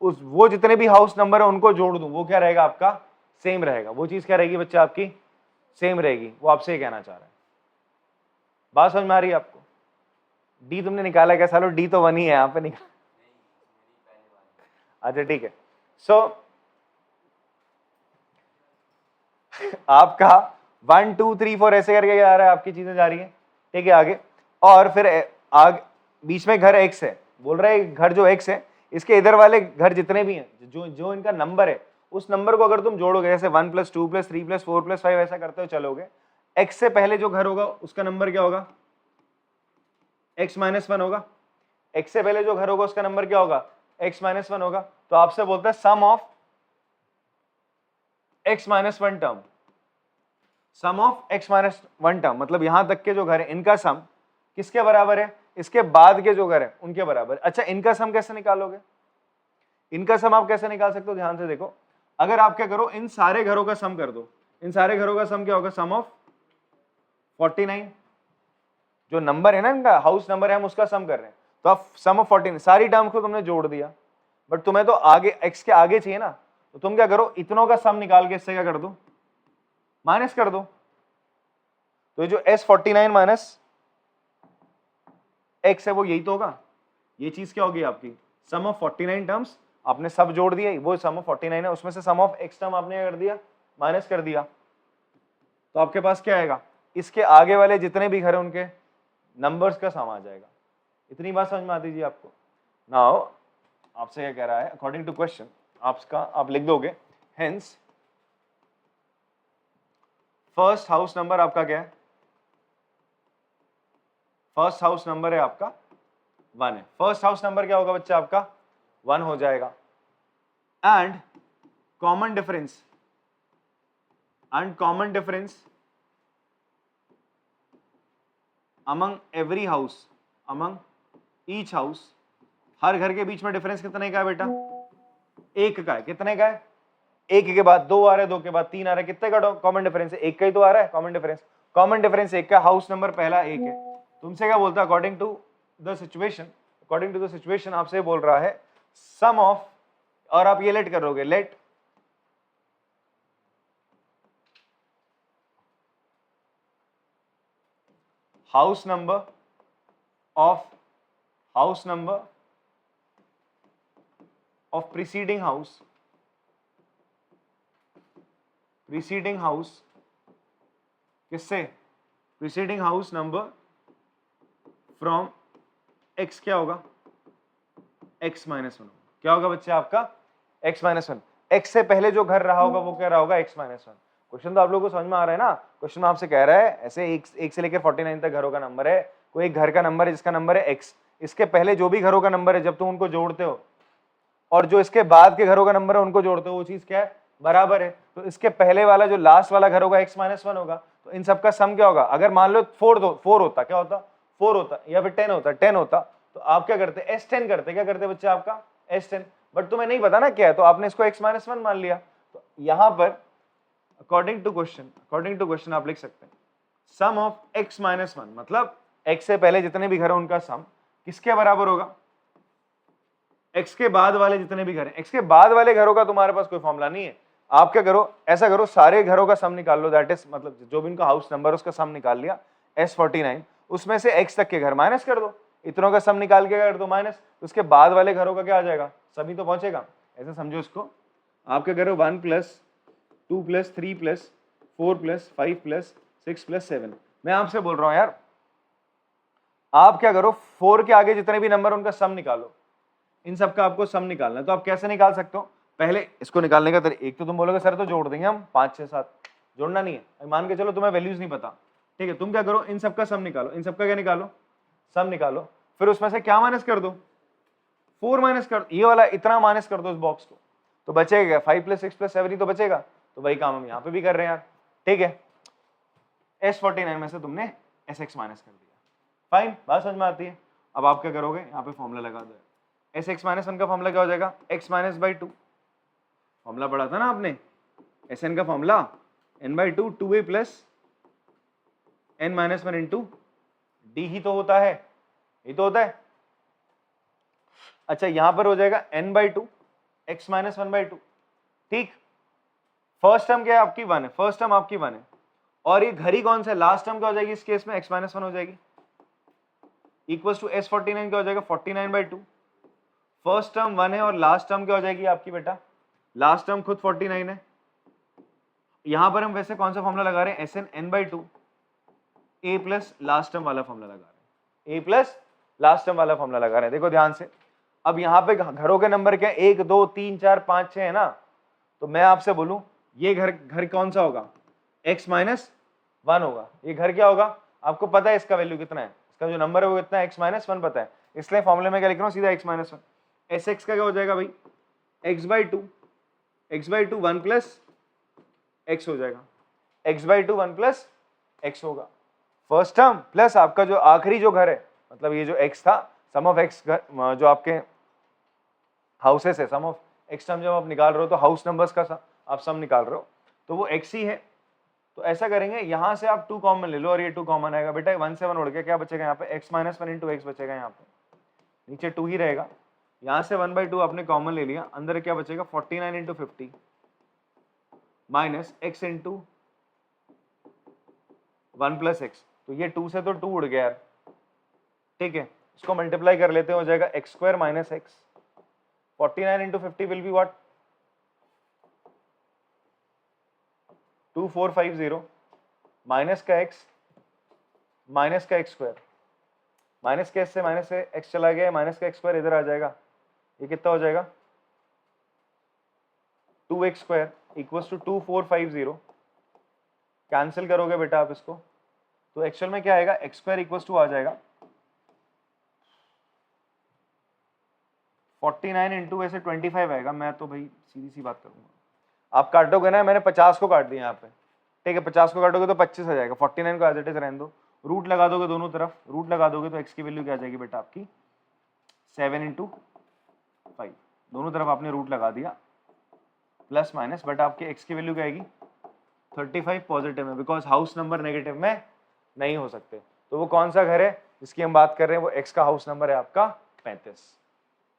उस वो जितने भी हाउस नंबर है उनको जोड़ दूं, वो क्या रहेगा आपका, सेम रहेगा. वो चीज क्या रहेगी बच्चा आपकी, सेम रहेगी. वो आपसे ये कहना चाह रहा है. बात समझ में आ रही है आपको? डी तुमने निकाला क्या सालो? डी तो 1 ही है यहाँ पे निकाल. अच्छा ठीक है. सो आपका 1 2 3 4 ऐसे करके जा रहा है, आपकी चीजें जा रही है. ठीक है आगे. और फिर आगे बीच में घर x है, बोल रहा है घर जो x है, इसके इधर वाले घर जितने भी हैं, जो जो इनका नंबर है, उस नंबर को अगर तुम जोड़ोगे, जैसे 1 + 2 + 3 + 4 + 5 ऐसा करते हो चलोगे, x से पहले जो घर होगा उसका नंबर क्या होगा, x - 1 होगा. x से पहले जो घर होगा उसका नंबर क्या होगा, x - 1 होगा. तो आपसे बोलता है sum of x - 1 term, sum of x - 1 term, मतलब यहां तक के जो घर है इनका सम किसके बराबर है, इसके बाद के जो घर है उनके बराबर. अच्छा इनका सम कैसे निकालोगे? इनका सम आप कैसे निकाल सकते हो, ध्यान से देखो. अगर आप क्या करो, इन सारे घरों का सम कर दो. इन सारे घरों का सम क्या होगा, सम ऑफ 49. जो नंबर है ना इनका, हाउस नंबर है, हम उसका सम कर रहे हैं. तो आप सम ऑफ 49, सारी टर्म्स को तुमने जोड़ दिया, बट तुम्हें तो आगे x के आगे चाहिए ना, तो तुम क्या करो, इतनों का सम निकाल के इससे क्या कर दो, माइनस कर दो. तो जो S49 माइनस x है वो यही तो होगा. ये चीज क्या होगी आपकी, सम ऑफ 49 टर्म्स. आपने सब जोड़ दिया, वो सम ऑफ 49 है, उसमें से सम ऑफ x टर्म आपने क्या कर दिया, माइनस कर दिया. तो आपके पास क्या आएगा, इसके आगे वाले जितने भी घर हैं उनके नंबर्स का सम आ जाएगा. इतनी बात समझ में आती जी आपको? नाउ आपसे क्या कह रहा है, अकॉर्डिंग टू क्वेश्चन आपका आप लिख दोगे, हेंस फर्स्ट हाउस नंबर आपका क्या है, फर्स्ट हाउस नंबर है आपका 1 है. फर्स्ट हाउस नंबर क्या होगा बच्चा आपका, 1 हो जाएगा. And common difference, among every house, among each house, हर घर के बीच में डिफरेंस कितने का है बेटा, 1 का है. कितने का है, 1 के बाद 2 आ रहे, 2 के बाद 3 आ रहे, कितने का कॉमन डिफरेंस है, 1 का ही तो आ रहा है कॉमन डिफरेंस. कॉमन डिफरेंस 1 का, हाउस नंबर पहला 1 है. तुमसे क्या बोलता है, अकॉर्डिंग टू द सिचुएशन आपसे बोल रहा है सम ऑफ, और आप ये लेट करोगे, let house number of preceding house किससे, preceding house number from x क्या होगा, x - 1. क्या होगा बच्चे आपका, x - 1. x से पहले जो घर रहा होगा वो क्या रहा होगा, x - 1. क्वेश्चन तो आप लोगों को समझ में आ रहा है ना. क्वेश्चन में आपसे कह रहा है ऐसे एक से लेकर 49 तक घरों का नंबर है, कोई एक घर का नंबर है जिसका नंबर है x, इसके पहले जो भी घरों का नंबर है जब तुम उनको जोड़ते हो, और जो इसके बाद के घरों का नंबर है उनको जोड़ते हो, वो चीज क्या है, बराबर है. तो इसके पहले वाला जो लास्ट वाला घर होगा x - 1 होगा. तो इन सबका सम क्या होगा, अगर मान लो 4 होता, क्या होता, 4 होता, या फिर 10 होता, तो आप क्या करते, S10 करते. क्या करते बच्चे आपका, S10. बट तुम्हें नहीं पता ना क्या है, तो आपने इसको x - 1 मान लिया. तो यहां पर अकॉर्डिंग टू क्वेश्चन आप लिख सकते हैं सम ऑफ x - 1, मतलब x से पहले जितने भी घर हैं उनका सम किसके बराबर होगा, x के बाद वाले जितने भी घर हैं. x के बाद वाले घरों का तुम्हारे पास कोई फॉर्मूला नहीं है. आप क्या करो, ऐसा करो, सारे घरों का सम निकाल लो, दैट इज मतलब जो भी इनका हाउस नंबर उसका सम निकाल लिया, S49, उसमें से x तक के घर माइनस कर दो, इतनों का सम निकाल के कर दो माइनस, उसके बाद वाले घरों का क्या आ जाएगा, सभी तो पहुंचेगा. ऐसे समझो इसको, आप क्या करो, 1 + 2 + 3 + 4 + 5 + 6 + 7. मैं आपसे बोल रहा हूं यार, आप क्या करो, 4 के आगे जितने भी नंबर उनका सम निकालो. इन सब का आपको सम निकालना है. तो आप कैसे निकाल सकते हो, पहले इसको निकालने का तरीका, एक तो तुम बोलोगे सर तो जोड़ देंगे हम 5 6 7, जोड़ना नहीं है, मान के चलो तुम्हें वैल्यूज नहीं पता, ठीक है. तुम क्या करो, इन सब का सम निकालो, इन सब का क्या निकालो, सम निकालो, फिर उसमें से क्या माइनस कर दो, 4 माइनस कर, ये वाला इतना माइनस कर दो इस बॉक्स को, तो बचेगा 5 + 6 + 7 ही तो बचेगा। तो वही काम हम यहाँ पे भी कर रहे हैं यार, ठीक है। S49 में से तुमने Sx माइनस कर दिया, फाइन, बात समझ में आती है। अब आप क्या करोगे, यहाँ पे फॉर्मूला लगा दो, Sx - 1 का फॉर्मूला क्या हो जाएगा, x - (/2) फॉर्मूला पढ़ा था ना आपने, Sn का formula n/2 2a + n - 1 into d ही तो होता है, ये तो होता है। अच्छा यहां पर हो जाएगा n/2 x - 1/2, ठीक। फर्स्ट टर्म क्या है आपकी 1 है, फर्स्ट टर्म आपकी 1 है, और ये घड़ी कौन सा है, लास्ट टर्म क्या हो जाएगी इस केस में, x - 1 हो जाएगी, इक्वल्स टू S49 क्या हो जाएगा 49/2। फर्स्ट टर्म 1 है और लास्ट टर्म क्या हो जाएगी आपकी बेटा, लास्ट टर्म खुद 49 है। यहां पर हम वैसे कौन सा फॉर्मूला लगा रहे हैं, Sn n/2 a plus last term वाला फॉर्मूला लगा रहे हैं, a प्लस लास्ट टर्म वाला फॉर्मूला लगा रहे हैं, देखो ध्यान से। अब यहाँ पे घरों के नंबर क्या है, 1 2 3 4 5 6 है ना, तो मैं आपसे बोलूं ये घर कौन सा होगा, x - 1 होगा। ये घर क्या होगा, आपको पता है इसका वैल्यू कितना है, इसका जो नंबर है वो कितना है, x - 1 पता है, इसलिए फॉर्मूले में क्या लिख रहा हूँ, सीधा x - 1। Sx का क्या हो जाएगा भाई, x/2 1 प्लस x हो जाएगा, x/2 1 प्लस x होगा, फर्स्ट टर्म प्लस आपका जो आखिरी जो घर है, मतलब ये जो x था, सम ऑफ x जो आपके हाउसेस है, सम ऑफ x टर्म जब आप निकाल रहे हो तो हाउस नंबर्स का आप सम निकाल रहे हो, तो वो x ही है। तो ऐसा करेंगे, यहां से आप 2 कॉमन ले लो और ये 2 कॉमन आएगा बेटा, 1 से 1 उड़ गया, क्या बचेगा यहाँ पे, x - 1 इंटू x बचेगा, यहाँ पे नीचे 2 ही रहेगा, यहाँ से 1/2 आपने कॉमन ले लिया, अंदर क्या बचेगा 49 into 50 minus x into 1 plus x, तो ये 2 से तो 2 उड़ गया यार, ठीक है। इसको मल्टीप्लाई कर लेते हैं, हो जाएगा x² minus x, 49 into 50 will be what, 2450 minus का x माइनस का x², माइनस के s से माइनस से x चला गया, माइनस का x² इधर आ जाएगा, ये कितना हो जाएगा 2x² इक्वल्स टू 2450, कैंसिल करोगे बेटा आप इसको, तो एक्चुअल में क्या आएगा, x² इक्वल्स टू आ जाएगा 49 इंटू वैसे 25 आएगा, मैं तो भाई सीधी सी बात करूंगा, आप काटोगे ना, मैंने 50 को काट दिया यहाँ पे, ठीक है, 50 को काटोगे तो 25 आ जाएगा, 49 को एज इट इज रहने दो, रूट लगा दोगे दोनों तरफ, रूट लगा दोगे तो x की वैल्यू क्या आ जाएगी बेटा आपकी 7 इंटू 5, दोनों तरफ आपने रूट लगा दिया, प्लस माइनस, बट आपके x की वैल्यू क्या आएगी 35 पॉजिटिव में, बिकॉज हाउस नंबर नेगेटिव में नहीं हो सकते। तो वो कौन सा घर है जिसकी हम बात कर रहे हैं, वो x का हाउस नंबर है आपका 35,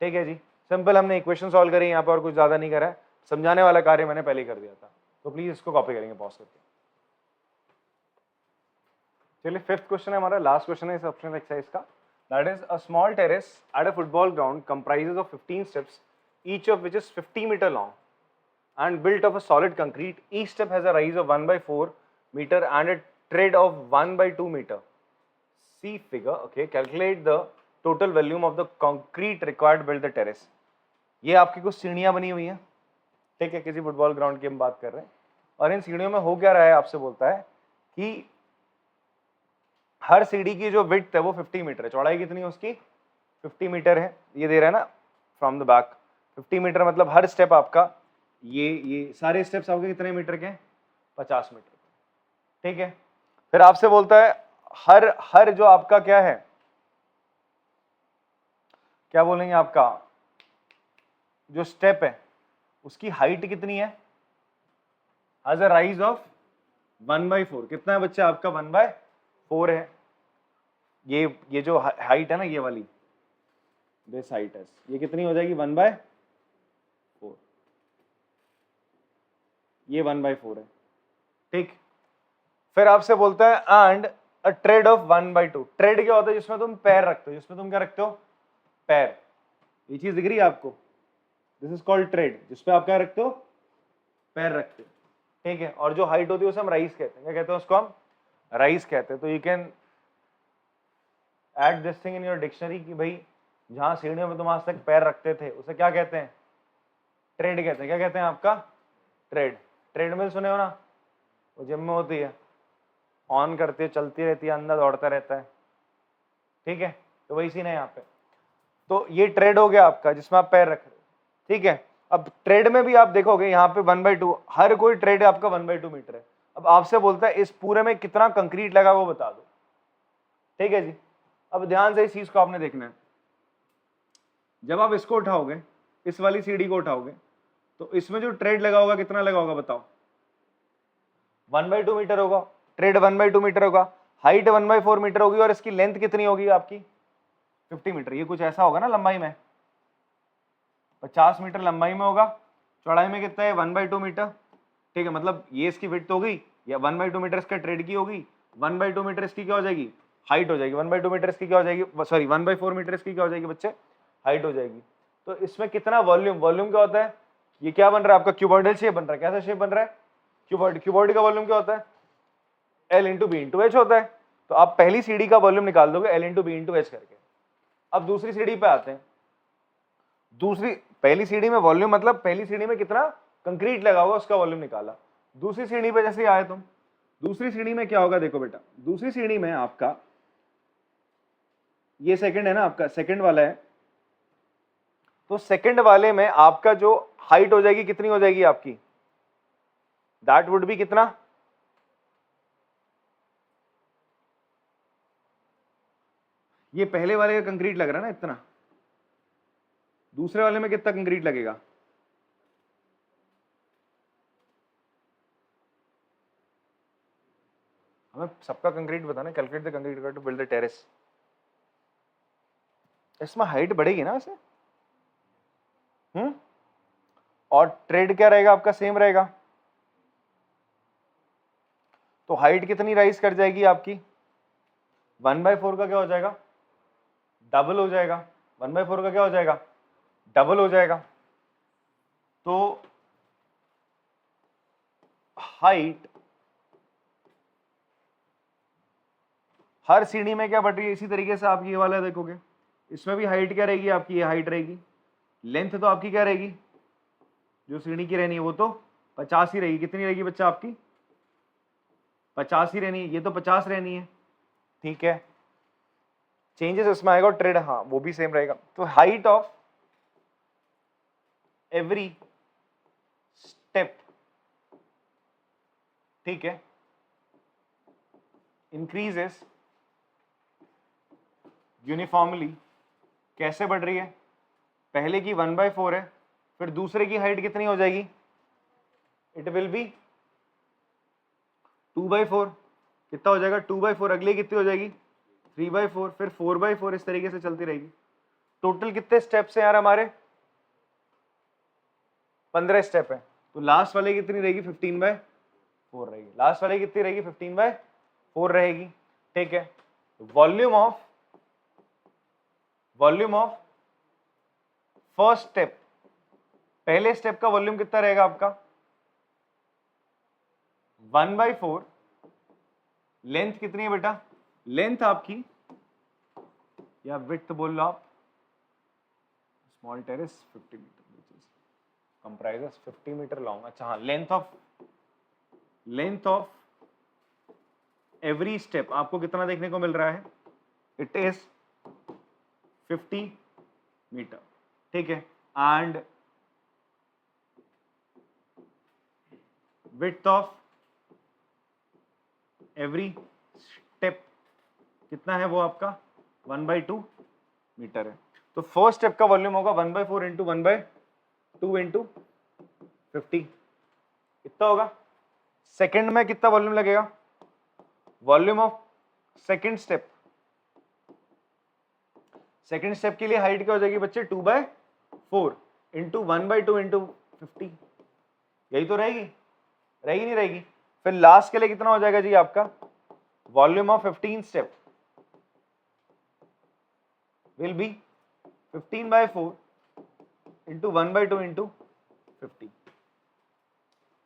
ठीक है जी। सिंपल हमने इक्वेशन सॉल्व करी यहाँ पर, और कुछ ज्यादा नहीं करा है, समझाने वाला कार्य मैंने पहले ही कर दिया था, तो प्लीज इसको कॉपी करेंगे पॉज करके। चलिए 5th क्वेश्चन है हमारा, लास्ट क्वेश्चन है इस ऑप्शनल एक्सरसाइज का, that is a small terrace at a football ground comprises of 15 steps, each of which is 50 metre long and built of a solid concrete. Each step has a rise of 1/4 meter and a tread of 1/2 meter. See figure. Okay, calculate the total volume of the concrete required to build the terrace. ये आपकी कुछ सीढ़ियां बनी हुई हैं, ठीक है, किसी फुटबॉल ग्राउंड की हम बात कर रहे हैं, और इन सीढ़ियों में हो क्या रहा है, आपसे बोलता है कि हर सीढ़ी की जो विड्थ है वो 50 मीटर है, चौड़ाई कितनी है उसकी 50 मीटर है, ये दे रहा है ना फ्रॉम द बैक 50 मीटर, मतलब हर स्टेप आपका ये सारे स्टेप्स आपके कितने मीटर के हैं 50 मीटर, ठीक है। फिर आपसे बोलता है हर जो आपका क्या है, क्या बोलेंगे, आपका जो स्टेप है उसकी हाइट कितनी है, हैज अ राइज ऑफ 1/4, कितना है बच्चा आपका 1/4 है। ये जो हाइट है ना, ये वाली दिस हाइट है, ये कितनी हो जाएगी 1/4, ये 1/4 है, ठीक। फिर आपसे बोलता है and a trade off 1/2, trade क्या होता है, जिसमें तुम पैर रखते हो, जिसमें तुम क्या रखते हो पैर, ये चीज दिख रही है आपको, दिस इज कॉल्ड ट्रेड, जिसपे आप क्या रखते हो पैर रखते हो, ठीक है। और जो हाइट होती है उसे हम राइज कहते हैं, क्या कहते हैं उसको हम राइज कहते हैं। तो you can add this thing in your dictionary कि भाई जहां सीढ़ियों में तुम आज तक पैर रखते थे उसे क्या कहते हैं, ट्रेड कहते हैं। क्या कहते हैं आपका ट्रेड। ट्रेडमिल सुने हो ना, वो जिम में होती है, ऑन करती है, चलती रहती है, अंदर दौड़ता रहता है, ठीक है, तो वही सीन है यहाँ पे। तो ये ट्रेड हो गया आपका जिसमें आप पैर रख रहे हो, ठीक है। अब ट्रेड में भी आप देखोगे यहाँ पे 1/2, हर कोई ट्रेड आपका 1/2 मीटर है। अब आपसे बोलता है इस पूरे में कितना कंक्रीट लगा वो बता दो, ठीक है जी। अब ध्यान से इस चीज को आपने देखना है, जब आप इसको उठाओगे, इस वाली सीढ़ी को उठाओगे, तो इसमें जो ट्रेड लगा होगा कितना लगा होगा बताओ? 1/2 मीटर होगा, ट्रेड 1/2 मीटर होगा, हाइट 1/4 मीटर होगी, और इसकी लेंथ कितनी होगी आपकी? 50 मीटर। ये कुछ ऐसा होगा ना लंबाई में, 50 मीटर लंबाई में होगा, चौड़ाई में कितना है? 1/2 मीटर, ठीक है। मतलब ये इसकी विड्थ हो गई, या 1/2 मीटर इसका ट्रेड की होगी, 1/2 मीटर इसकी क्या हो जाएगी? हाइट हो जाएगी। 1/2 मीटर इसकी क्या हो जाएगी? सॉरी 1/4 मीटर इसकी क्या हो जाएगी बच्चे? हाइट हो जाएगी। तो इसमें कितना वॉल्यूम, वॉल्यूम क्या होता है? ये क्या बन रहा है आपका? क्यूबॉइडल शेप बन रहा है। कैसा शेप बन रहा है? क्यूबॉइड। क्यूबॉइड का वॉल्यूम क्या होता है? L into B into H होता है। तो आप पहली सीढ़ी का वॉल्यूम निकाल दोगे L into B into H करके। अब दूसरी सीढ़ी पे आते हैं। पहली सीढ़ी में वॉल्यूम मतलब पहली सीढ़ी में कितना कंक्रीट लगा होगा उसका वॉल्यूम निकाला। दूसरी सीढ़ी पे जैसे आए तुम, दूसरी सीढ़ी में क्या होगा? देखो बेटा, दूसरी सीढ़ी में आपका ये सेकंड है ना, आपका सेकंड वाला है, तो सेकंड वाले में आपका जो हाइट हो जाएगी कितनी हो जाएगी आपकी? दैट वुड बी कितना? ये पहले वाले का कंक्रीट लग रहा है ना इतना, दूसरे वाले में कितना कंक्रीट लगेगा? हमें सबका कंक्रीट बताना, calculate the concrete to build the terrace. इसमें हाइट बढ़ेगी ना वैसे, और ट्रेड क्या रहेगा आपका? सेम रहेगा। तो हाइट कितनी राइज कर जाएगी आपकी? 1/4 का क्या हो जाएगा? डबल हो जाएगा। 1/4 का क्या हो जाएगा? डबल हो जाएगा। तो हाइट हर सीढ़ी में क्या बढ़ रही है? इसी तरीके से आप ये वाला देखोगे, इसमें भी हाइट क्या रहेगी आपकी? ये हाइट रहेगी। लेंथ तो आपकी क्या रहेगी? जो सीढ़ी की रहनी है वो तो 50 ही रहेगी। कितनी रहेगी बच्चा आपकी? 50 ही रहनी है। ये तो 50 रहनी है, ठीक है। चेंजेस इसमें आएगा, और ट्रेड हाँ वो भी सेम रहेगा। तो हाइट ऑफ एवरी स्टेप, ठीक है, इंक्रीजेस यूनिफॉर्मली। कैसे बढ़ रही है? पहले की 1/4 है, फिर दूसरे की हाइट कितनी हो जाएगी? It will be 2/4। कितना हो जाएगा? 2/4। अगली कितनी हो जाएगी? 3/4, फिर 4/4, इस तरीके से चलती रहेगी। टोटल कितने स्टेप्स हैं यार हमारे? 15 स्टेप है। तो लास्ट वाले कितनी रहेगी? 15/4 रहेगी। लास्ट वाले कितनी रहेगी? 15/4 रहेगी, ठीक है। वॉल्यूम ऑफ फर्स्ट स्टेप, पहले स्टेप का वॉल्यूम कितना रहेगा आपका? 1/4। लेंथ कितनी है बेटा? लेंथ आपकी, या विड्थ बोल लो आप, small terrace 50 metre comprises 50 metre long. अच्छा हाँ, लेंथ ऑफ एवरी स्टेप आपको कितना देखने को मिल रहा है? इट इज 50 मीटर, ठीक है। And width of every step कितना है? वो आपका 1/2 मीटर है। तो फर्स्ट स्टेप का वॉल्यूम होगा 1/4 इंटू 1/2 इंटू 50, कितना होगा? सेकेंड में कितना वॉल्यूम लगेगा? Volume of second step, second step के लिए हाइट क्या हो जाएगी बच्चे? 2/4 इंटू 1/2 इंटू 50, यही तो रहेगी, रहेगी नहीं रहेगी? फिर लास्ट के लिए कितना हो जाएगा जी आपका? Volume of 15 step will be 15/4 into 1/2 into 50,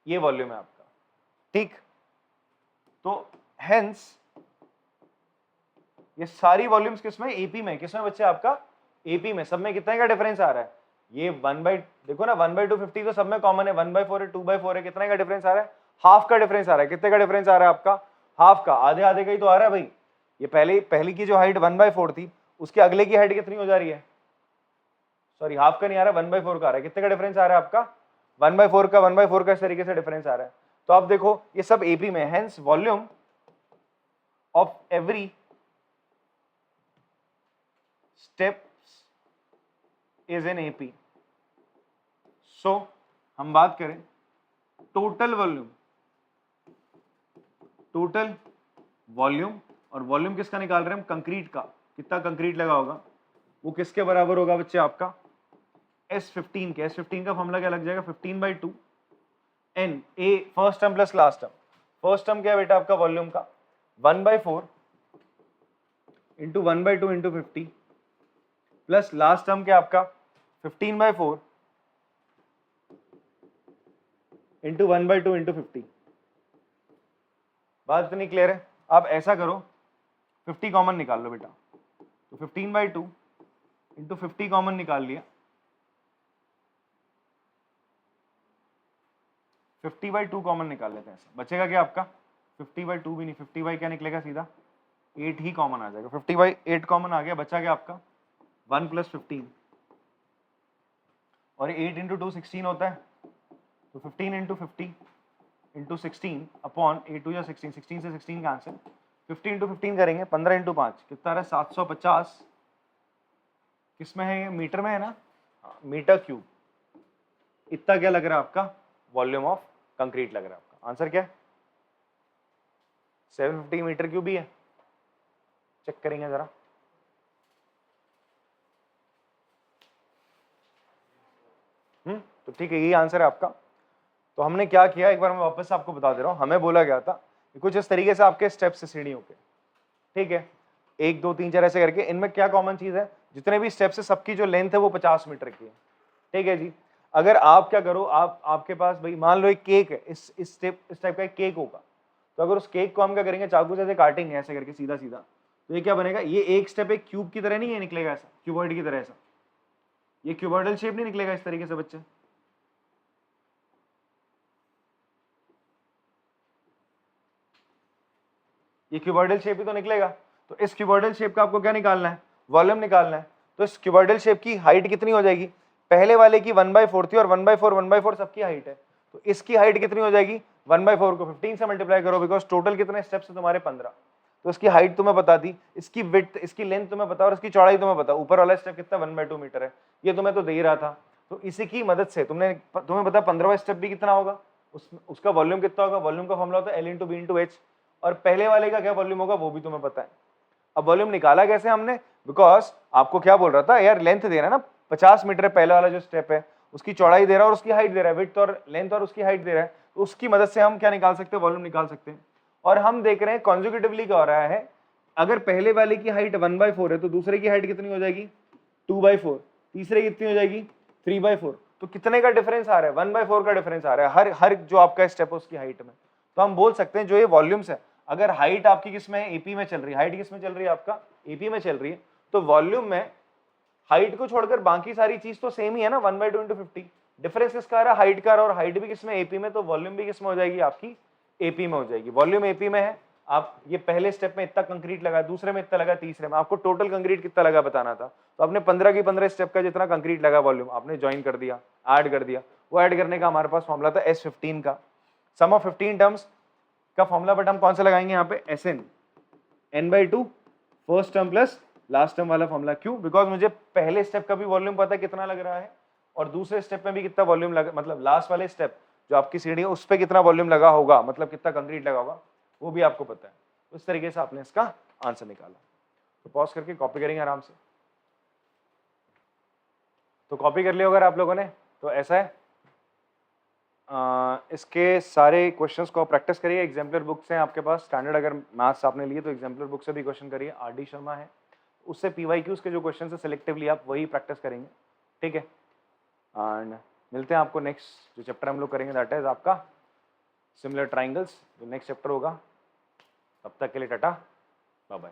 ये वॉल्यूम है आपका, ठीक। तो हेंस ये सारी वॉल्यूम्स किसमें? एपी में। किसमें बच्चे आपका? एपी में। सब में कितने का डिफरेंस आ रहा है? ये देखो ना 1/2 50 तो सब में कॉमन है, 1/4 है, 2/4 है, कितने का डिफरेंस आ रहा है? हाफ का डिफरेंस आ रहा है। कितने का डिफरेंस आ रहा है आपका? हाफ का। आधे आधे का ही तो आ रहा है भाई। ये पहली की जो हाइट 1/4 थी, उसके अगले की हाइट कितनी हो जा रही है? सॉरी हाफ का नहीं आ रहा, 1/4 का आ रहा है। कितने का डिफरेंस आ रहा है आपका? 1/4 का इस तरीके से डिफरेंस आ रहा है। तो आप देखो ये सब एपी में, hence volume of every steps is in AP. So हम बात करें टोटल वॉल्यूम, और वॉल्यूम किसका निकाल रहे हैं हम? कंक्रीट का। कितना कंक्रीट लगा होगा वो किसके बराबर होगा बच्चे? आपका S15 के। S15 का फॉर्मूला क्या लग जाएगा? 15/2 n a first term plus last term. First term क्या है बेटा आपका वॉल्यूम का? 1/4 into 1/2 into 50 plus last term क्या आपका? 15/4 इंटू 1/2 इंटू 50। बात इतनी क्लियर है? आप ऐसा करो 50 कॉमन निकाल लो बेटा, तो 15/2 इंटू 50 कॉमन निकाल लिया, 50/2 कॉमन निकाल लेते हैं। ऐसा बचेगा क्या आपका? 50/2 भी नहीं, 50 बाई क्या निकलेगा? सीधा 8 ही कॉमन आ जाएगा। 50/8 कॉमन आ गया, बचा क्या आपका? 1 + 15, और 8 × 2 16 होता है, तो 15 × 50 इंटू 16 अपॉन 8 2 या 16, 16 से 16 कैंसिल, 50 × 15 करेंगे, 15 × 5 कितना रहा? 750। किसमें है ये? मीटर में है ना? Metre cube. इतना क्या लग रहा है आपका? वॉल्यूम ऑफ कंक्रीट लग रहा है आपका। आंसर क्या है? 750 मीटर क्यूब ही है। चेक करेंगे जरा। तो ठीक है, यही आंसर है आपका। तो हमने क्या किया, एक बार मैं वापस आपको बता दे रहा हूं। हमें बोला गया था कि कुछ इस तरीके से आपके स्टेप्स से सीढ़ियों के, ठीक है, 1 2 3 4 ऐसे करके। इनमें क्या कॉमन चीज है? जितने भी स्टेप्स है सबकी जो लेंथ है वो 50 मीटर की है, ठीक है जी। अगर आप क्या करो, आपके पास भाई मान लो एक केक है, इस टाइप का एक केक होगा, तो अगर उस केक को हम क्या करेंगे, चाकू से ऐसे काटेंगे ऐसे करके सीधा सीधा, तो ये क्या बनेगा? ये एक स्टेप एक क्यूब की तरह नहीं है निकलेगा, ऐसा क्यूबॉइड की तरह, ऐसा ये क्यूबॉइडल शेप नहीं निकलेगा इस तरीके से बच्चे। ये क्यूबॉइडल शेप ही तो निकलेगा। तो इस क्यूबॉइडल शेप का आपको क्या निकालना है? वॉल्यूम निकालना है। तो इस क्यूबॉइडल शेप की हाइट कितनी हो जाएगी? पहले वाले की 1/4 थी, और 1/4 सबकी हाइट है, तो इसकी हाइट कितनी हो जाएगी? 1/4 को 15 से मल्टीप्लाई करो, बिकॉज टोटल कितने स्टेप्स है तुम्हारे? 15। तो इसकी हाइट तुम्हें बता दी, इसकी विड्थ, इसकी लेंथ तुम्हें पता, और इसकी चौड़ाई तुम्हें पता। ऊपर वाला स्टेप कितना? 1/2 मीटर है, ये तुम्हें तो दे ही रहा था। तो इसी की मदद से तुम्हें पता 15वां स्टेप भी कितना होगा, उसका वॉल्यूम कितना होगा? वॉल्यूम का फॉर्मूला होता है L × B × H, और पहले वाले का क्या वॉल्यूम होगा वो भी तुम्हें पता है। अब वॉल्यूम निकाला कैसे हमने? बिकॉज आपको क्या बोल रहा था यार, लेंथ दे रहा है ना 50 मीटर है पहले वाला जो स्टेप है, उसकी चौड़ाई दे रहा है और उसकी हाइट दे रहा है, विड्थ और लेंथ और उसकी हाइट दे रहा है, तो उसकी मदद से हम क्या निकाल सकते हैं? वॉल्यूम निकाल सकते हैं। और हम देख रहे हैं कॉन्जुगेटिवली क्या हो रहा है, अगर पहले वाले की हाइट 1/4 है तो दूसरे की हाइट कितनी हो जाएगी? 2/4, तीसरे की कितनी हो जाएगी? 3/4। तो कितने का डिफरेंस आ रहा है? 1/4 का डिफरेंस आ रहा है हर जो आपका स्टेप है उसकी हाइट में। तो हम बोल सकते हैं जो ये वॉल्यूम्स है, अगर हाइट आपकी किसमें है? एपी में चल रही है। हाइट किसमें चल रही है? आपका एपी में चल रही है। तो वॉल्यूम में हाइट को छोड़कर बाकी सारी चीज तो सेम ही है ना, 1/2 × 50। डिफरेंस किसका आ रहा है? हाइट का, और हाइट भी किसमें? एपी में। तो वॉल्यूम भी किसमें हो जाएगी? आपकी एपी में हो जाएगी। वॉल्यूम एपी में है। आप ये पहले स्टेप में इतना कंक्रीट लगा, दूसरे में इतना लगा, तीसरे में आपको टोटल कंक्रीट कितना लगा बताना था, तो आपने 15 की 15 स्टेप का जितना कंक्रीट लगा वॉल्यूम आपने ज्वाइन कर दिया, ऐड कर दिया। वो ऐड करने का हमारे पास फॉर्मूला था S15 का, सम ऑफ 15 टर्म्स का फॉर्मूला। बट हम कौन सा लगाएंगे यहाँ पे? SN, n/2 first term plus last term वाला फॉर्मूला। क्यों? बिकॉज मुझे पहले स्टेप का भी वॉल्यूम पता है कितना लग रहा है, और दूसरे स्टेप में भी कितना वॉल्यूम लगा, मतलब लास्ट वाले स्टेप जो आपकी सीढ़ी है उस पर कितना वॉल्यूम लगा होगा, मतलब कितना कंक्रीट लगा होगा वो भी आपको पता है। उस तरीके से आपने इसका आंसर निकाला। तो पॉज करके कॉपी करेंगे आराम से। तो कॉपी कर लिया अगर आप लोगों ने, तो ऐसा है इसके सारे क्वेश्चंस को प्रैक्टिस करिए। एग्जाम्पलर बुक्स हैं आपके पास स्टैंडर्ड, अगर मैथ्स आपने लिए तो एग्जाम्पलर बुक से भी क्वेश्चन करिए। RD शर्मा है, उससे PYQs के जो क्वेश्चन है सिलेक्टिवली आप वही प्रैक्टिस करेंगे, ठीक है। एंड मिलते हैं आपको नेक्स्ट जो चैप्टर हम लोग करेंगे, दैट इज आपका सिमिलर ट्राइंगल्स, जो नेक्स्ट चैप्टर होगा। तब तक के लिए टाटा, बाय बाय।